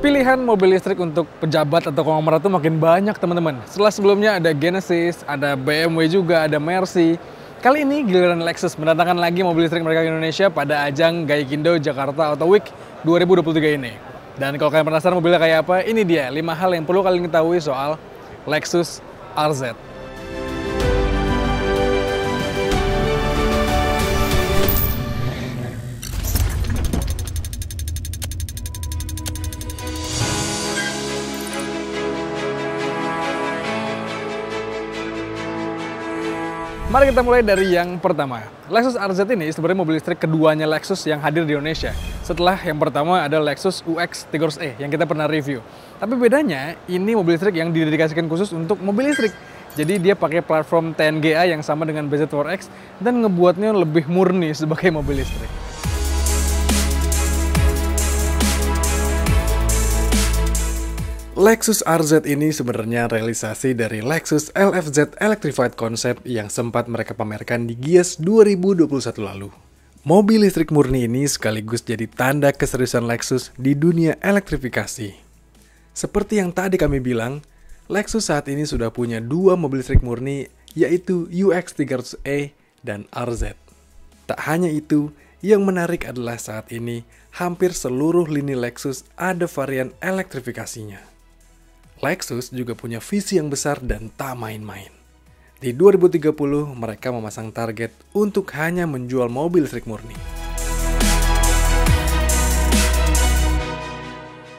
Pilihan mobil listrik untuk pejabat atau konglomerat tuh makin banyak teman-teman. Setelah sebelumnya ada Genesis, ada BMW juga, ada Mercy. Kali ini giliran Lexus mendatangkan lagi mobil listrik mereka ke Indonesia pada ajang Gaikindo Jakarta Auto Week 2023 ini. Dan kalau kalian penasaran mobilnya kayak apa, ini dia 5 hal yang perlu kalian ketahui soal Lexus RZ. Mari kita mulai dari yang pertama. Lexus RZ ini sebenarnya mobil listrik keduanya Lexus yang hadir di Indonesia. Setelah yang pertama ada Lexus UX 300e yang kita pernah review. Tapi bedanya, ini mobil listrik yang didedikasikan khusus untuk mobil listrik. Jadi dia pakai platform TNGA yang sama dengan BZ4X dan ngebuatnya lebih murni sebagai mobil listrik. Lexus RZ ini sebenarnya realisasi dari Lexus LFZ Electrified Concept yang sempat mereka pamerkan di Gias 2021 lalu. Mobil listrik murni ini sekaligus jadi tanda keseriusan Lexus di dunia elektrifikasi. Seperti yang tadi kami bilang, Lexus saat ini sudah punya dua mobil listrik murni, yaitu UX 300e dan RZ. Tak hanya itu, yang menarik adalah saat ini hampir seluruh lini Lexus ada varian elektrifikasinya. Lexus juga punya visi yang besar dan tak main-main. Di 2030, mereka memasang target untuk hanya menjual mobil listrik murni.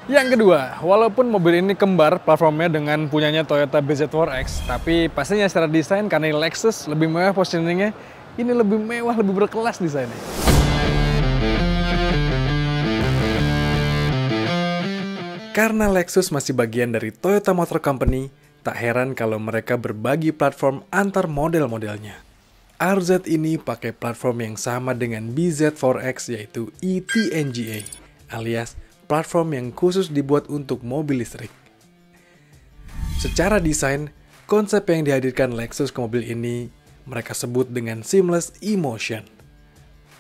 Yang kedua, walaupun mobil ini kembar platformnya dengan punyanya Toyota BZ4X, tapi pastinya secara desain karena Lexus lebih mewah positioningnya, ini lebih mewah, lebih berkelas desainnya. Karena Lexus masih bagian dari Toyota Motor Company, tak heran kalau mereka berbagi platform antar model-modelnya. RZ ini pakai platform yang sama dengan BZ4X yaitu eTNGA, alias platform yang khusus dibuat untuk mobil listrik. Secara desain, konsep yang dihadirkan Lexus ke mobil ini mereka sebut dengan Seamless E-Motion.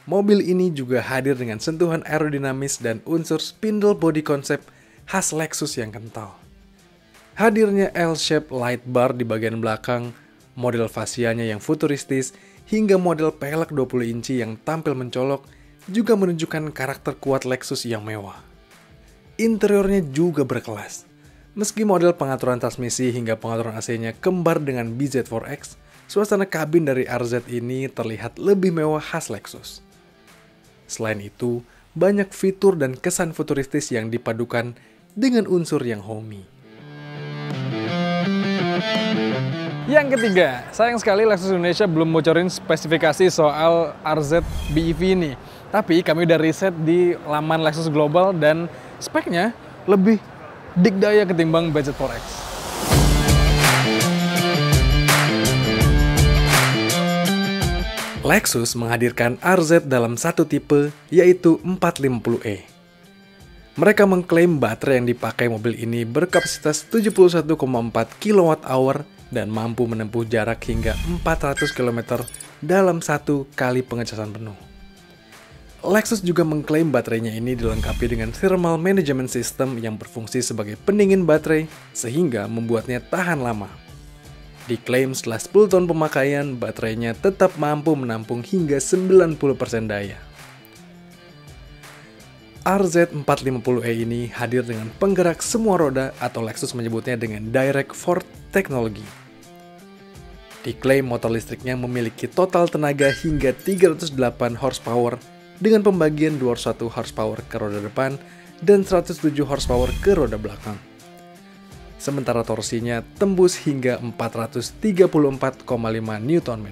Mobil ini juga hadir dengan sentuhan aerodinamis dan unsur spindle body concept khas Lexus yang kental. Hadirnya L-shape light bar di bagian belakang, model fasianya yang futuristis, hingga model pelek 20 inci yang tampil mencolok juga menunjukkan karakter kuat Lexus yang mewah. Interiornya juga berkelas. Meski model pengaturan transmisi hingga pengaturan AC-nya kembar dengan BZ4X, suasana kabin dari RZ ini terlihat lebih mewah khas Lexus. Selain itu, banyak fitur dan kesan futuristis yang dipadukan dengan unsur yang homey. Yang ketiga, sayang sekali Lexus Indonesia belum bocorin spesifikasi soal RZ BEV ini. Tapi kami udah riset di laman Lexus Global dan speknya lebih dikdaya ketimbang BZ4X. Lexus menghadirkan RZ dalam satu tipe, yaitu 450e. Mereka mengklaim baterai yang dipakai mobil ini berkapasitas 71,4 kWh dan mampu menempuh jarak hingga 400 km dalam satu kali pengecasan penuh. Lexus juga mengklaim baterainya ini dilengkapi dengan thermal management system yang berfungsi sebagai pendingin baterai sehingga membuatnya tahan lama. Diklaim setelah 10 tahun pemakaian, baterainya tetap mampu menampung hingga 90% daya. RZ450e ini hadir dengan penggerak semua roda atau Lexus menyebutnya dengan Direct Force Technology. Diklaim motor listriknya memiliki total tenaga hingga 308 horsepower dengan pembagian 201 horsepower ke roda depan dan 107 horsepower ke roda belakang. Sementara torsinya tembus hingga 434,5 Nm.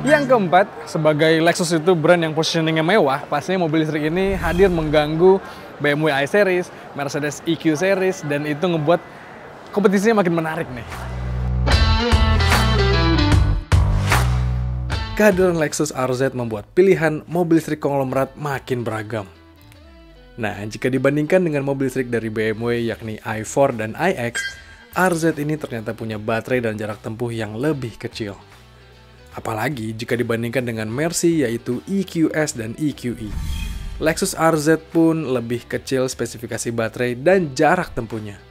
Yang keempat, sebagai Lexus itu brand yang positioningnya mewah, pastinya mobil listrik ini hadir mengganggu BMW i-Series, Mercedes EQ Series, dan itu ngebuat kompetisinya makin menarik nih. Kehadiran Lexus RZ membuat pilihan mobil listrik konglomerat makin beragam. Nah, jika dibandingkan dengan mobil listrik dari BMW yakni i4 dan iX, RZ ini ternyata punya baterai dan jarak tempuh yang lebih kecil. Apalagi jika dibandingkan dengan Mercy yaitu EQS dan EQE. Lexus RZ pun lebih kecil spesifikasi baterai dan jarak tempuhnya.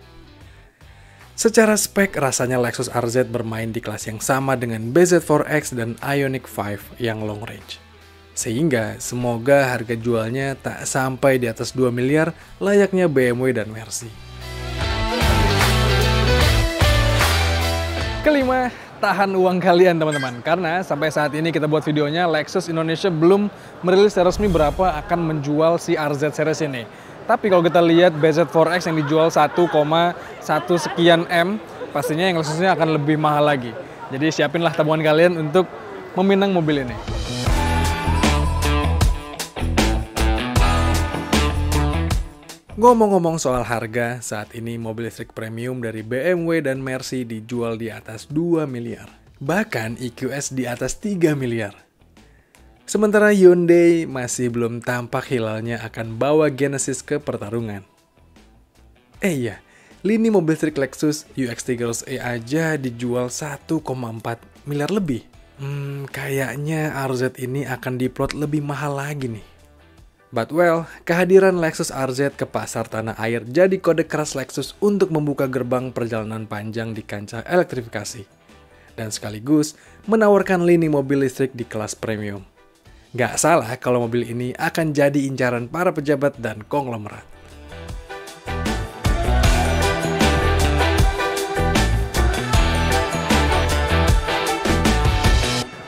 Secara spek, rasanya Lexus RZ bermain di kelas yang sama dengan BZ4X dan Ioniq 5 yang long range. Sehingga semoga harga jualnya tak sampai di atas 2 miliar layaknya BMW dan Mercy. Kelima, tahan uang kalian teman-teman. Karena sampai saat ini kita buat videonya, Lexus Indonesia belum merilis secara resmi berapa akan menjual si RZ series ini. Tapi kalau kita lihat BZ4X yang dijual 1,1 sekian M, pastinya yang Lexusnya akan lebih mahal lagi. Jadi siapinlah tabungan kalian untuk meminang mobil ini. Ngomong-ngomong soal harga, saat ini mobil listrik premium dari BMW dan Mercy dijual di atas 2 miliar. Bahkan EQS di atas 3 miliar. Sementara Hyundai masih belum tampak hilalnya akan bawa Genesis ke pertarungan. Iya, lini mobil listrik Lexus UX300E aja dijual 1,4 miliar lebih. Kayaknya RZ ini akan diplot lebih mahal lagi nih. But well, kehadiran Lexus RZ ke pasar tanah air jadi kode keras Lexus untuk membuka gerbang perjalanan panjang di kancah elektrifikasi. Dan sekaligus menawarkan lini mobil listrik di kelas premium. Gak salah kalau mobil ini akan jadi incaran para pejabat dan konglomerat.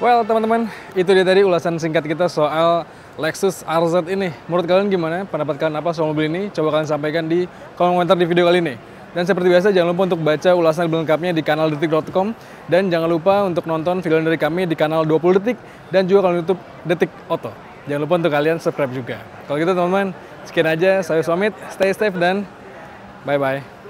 Well teman-teman, itu dia tadi ulasan singkat kita soal Lexus RZ ini. Menurut kalian gimana? Pendapat kalian apa soal mobil ini? Coba kalian sampaikan di kolom komentar di video kali ini. Dan seperti biasa, jangan lupa untuk baca ulasan lebih lengkapnya di kanal detik.com. Dan jangan lupa untuk nonton video dari kami di kanal 20 Detik. Dan juga kanal YouTube Detik Auto. Jangan lupa untuk kalian subscribe juga. Kalau gitu teman-teman, sekian aja. Saya pamit, stay safe dan bye-bye.